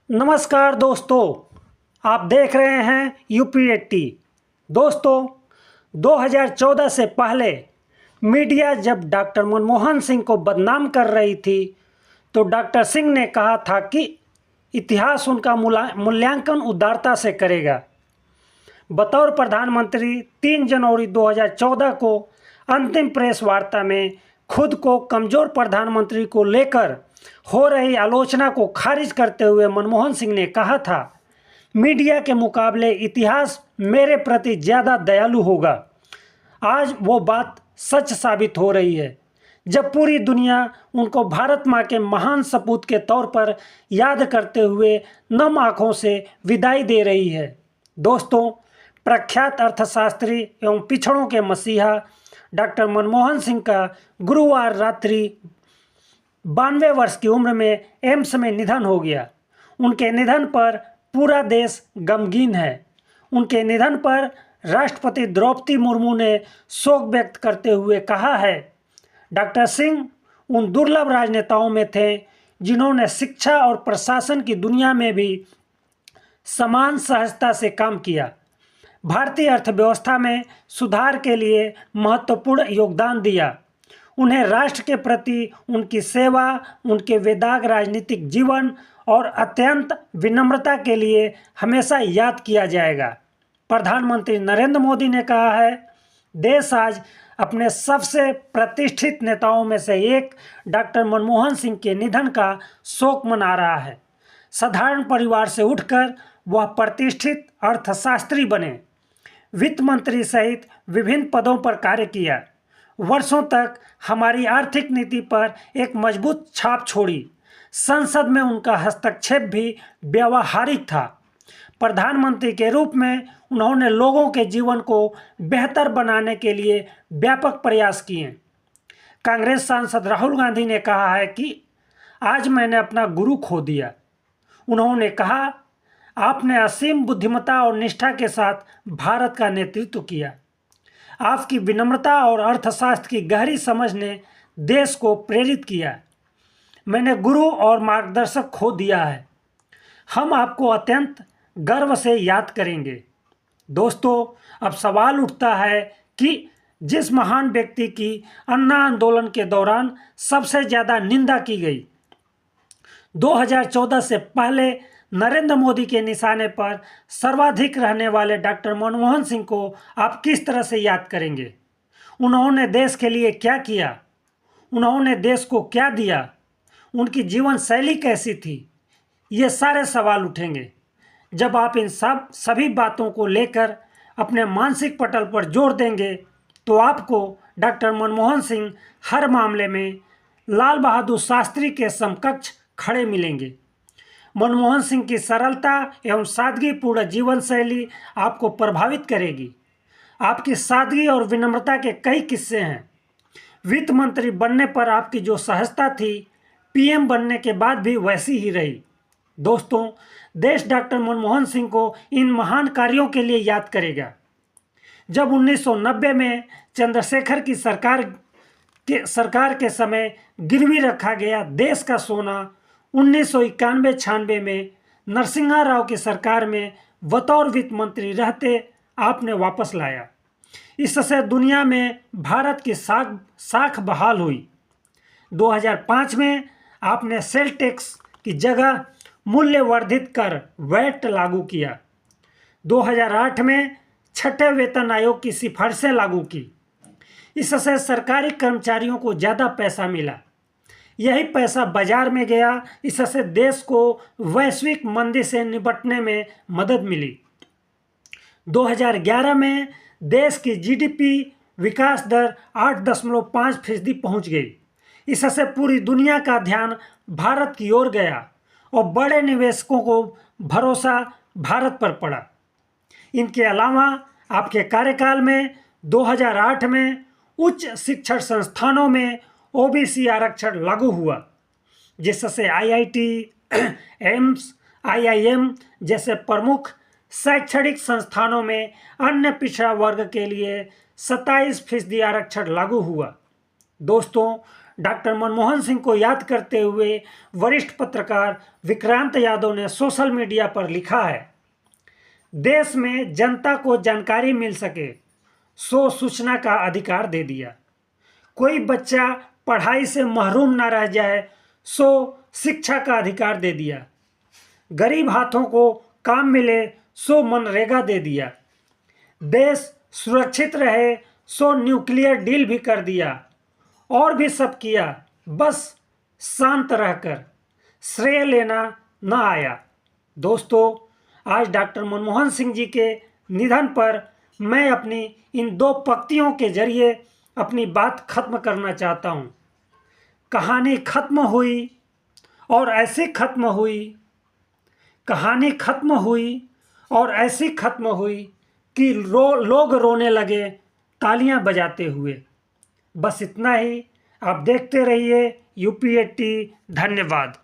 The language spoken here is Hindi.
नमस्कार दोस्तों, आप देख रहे हैं यूपी80। दोस्तों, 2014 से पहले मीडिया जब डॉक्टर मनमोहन सिंह को बदनाम कर रही थी तो डॉक्टर सिंह ने कहा था कि इतिहास उनका मूल्यांकन उदारता से करेगा। बतौर प्रधानमंत्री 3 जनवरी 2014 को अंतिम प्रेस वार्ता में खुद को कमज़ोर प्रधानमंत्री को लेकर हो रही आलोचना को खारिज करते हुए मनमोहन सिंह ने कहा था, मीडिया के मुकाबले इतिहास मेरे प्रति ज़्यादा दयालु होगा। आज वो बात सच साबित हो रही है, जब पूरी दुनिया उनको भारत माँ के महान सपूत के तौर पर याद करते हुए नम आँखों से विदाई दे रही है। दोस्तों, प्रख्यात अर्थशास्त्री एवं पिछड़ों के मसीहा डॉक्टर मनमोहन सिंह का गुरुवार रात्रि 92 वर्ष की उम्र में एम्स में निधन हो गया। उनके निधन पर पूरा देश गमगीन है। उनके निधन पर राष्ट्रपति द्रौपदी मुर्मू ने शोक व्यक्त करते हुए कहा है, डॉक्टर सिंह उन दुर्लभ राजनेताओं में थे जिन्होंने शिक्षा और प्रशासन की दुनिया में भी समान सहजता से काम किया, भारतीय अर्थव्यवस्था में सुधार के लिए महत्वपूर्ण योगदान दिया। उन्हें राष्ट्र के प्रति उनकी सेवा, उनके वेदाग राजनीतिक जीवन और अत्यंत विनम्रता के लिए हमेशा याद किया जाएगा। प्रधानमंत्री नरेंद्र मोदी ने कहा है, देश आज अपने सबसे प्रतिष्ठित नेताओं में से एक डॉक्टर मनमोहन सिंह के निधन का शोक मना रहा है। साधारण परिवार से उठकर वह प्रतिष्ठित अर्थशास्त्री बने, वित्त मंत्री सहित विभिन्न पदों पर कार्य किया, वर्षों तक हमारी आर्थिक नीति पर एक मजबूत छाप छोड़ी। संसद में उनका हस्तक्षेप भी व्यावहारिक था। प्रधानमंत्री के रूप में उन्होंने लोगों के जीवन को बेहतर बनाने के लिए व्यापक प्रयास किए। कांग्रेस सांसद राहुल गांधी ने कहा है कि आज मैंने अपना गुरु खो दिया। उन्होंने कहा, आपने असीम बुद्धिमत्ता और निष्ठा के साथ भारत का नेतृत्व किया। आपकी विनम्रता और अर्थशास्त्र की गहरी समझ ने देश को प्रेरित किया। मैंने गुरु और मार्गदर्शक खो दिया है। हम आपको अत्यंत गर्व से याद करेंगे। दोस्तों, अब सवाल उठता है कि जिस महान व्यक्ति की अन्ना आंदोलन के दौरान सबसे ज़्यादा निंदा की गई, 2014 से पहले नरेंद्र मोदी के निशाने पर सर्वाधिक रहने वाले डॉक्टर मनमोहन सिंह को आप किस तरह से याद करेंगे? उन्होंने देश के लिए क्या किया? उन्होंने देश को क्या दिया? उनकी जीवन शैली कैसी थी? ये सारे सवाल उठेंगे। जब आप इन सभी बातों को लेकर अपने मानसिक पटल पर जोर देंगे तो आपको डॉक्टर मनमोहन सिंह हर मामले में लाल बहादुर शास्त्री के समकक्ष खड़े मिलेंगे। मनमोहन सिंह की सरलता एवं सादगीपूर्ण जीवन शैली आपको प्रभावित करेगी। आपकी सादगी और विनम्रता के कई किस्से हैं। वित्त मंत्री बनने पर आपकी जो सहजता थी, पीएम बनने के बाद भी वैसी ही रही। दोस्तों, देश डॉक्टर मनमोहन सिंह को इन महान कार्यों के लिए याद करेगा। जब 1990 में चंद्रशेखर की सरकार के समय गिरवी रखा गया देश का सोना, 1991-96 में नरसिम्हा राव की सरकार में बतौर वित्त मंत्री रहते आपने वापस लाया। इससे दुनिया में भारत की साख बहाल हुई। 2005 में आपने सेल टैक्स की जगह मूल्य वर्धित कर वैट लागू किया। 2008 में छठे वेतन आयोग की सिफारिशें लागू की। इससे सरकारी कर्मचारियों को ज़्यादा पैसा मिला। यही पैसा बाजार में गया। इससे देश को वैश्विक मंदी से निपटने में मदद मिली। 2011 में देश की जीडीपी विकास दर 8.5% पहुंच गई। इससे पूरी दुनिया का ध्यान भारत की ओर गया और बड़े निवेशकों को भरोसा भारत पर पड़ा। इनके अलावा आपके कार्यकाल में 2008 में उच्च शिक्षण संस्थानों में ओबीसी आरक्षण लागू हुआ, जिससे आईआईटी, एम्स, आईआईएम जैसे प्रमुख शैक्षणिक संस्थानों में अन्य पिछड़ा वर्ग के लिए 27% आरक्षण लागू हुआ। दोस्तों, डॉक्टर मनमोहन सिंह को याद करते हुए वरिष्ठ पत्रकार विक्रांत यादव ने सोशल मीडिया पर लिखा है, देश में जनता को जानकारी मिल सके सो सूचना का अधिकार दे दिया। कोई बच्चा पढ़ाई से महरूम ना रह जाए सो शिक्षा का अधिकार दे दिया। गरीब हाथों को काम मिले सो मनरेगा दे दिया। देश सुरक्षित रहे सो न्यूक्लियर डील भी कर दिया। और भी सब किया, बस शांत रहकर श्रेय लेना न आया। दोस्तों, आज डॉक्टर मनमोहन सिंह जी के निधन पर मैं अपनी इन 2 पंक्तियों के जरिए अपनी बात खत्म करना चाहता हूँ। कहानी खत्म हुई और ऐसी खत्म हुई, कहानी खत्म हुई और ऐसी खत्म हुई कि लोग रोने लगे तालियां बजाते हुए। बस इतना ही। आप देखते रहिए UP80। धन्यवाद।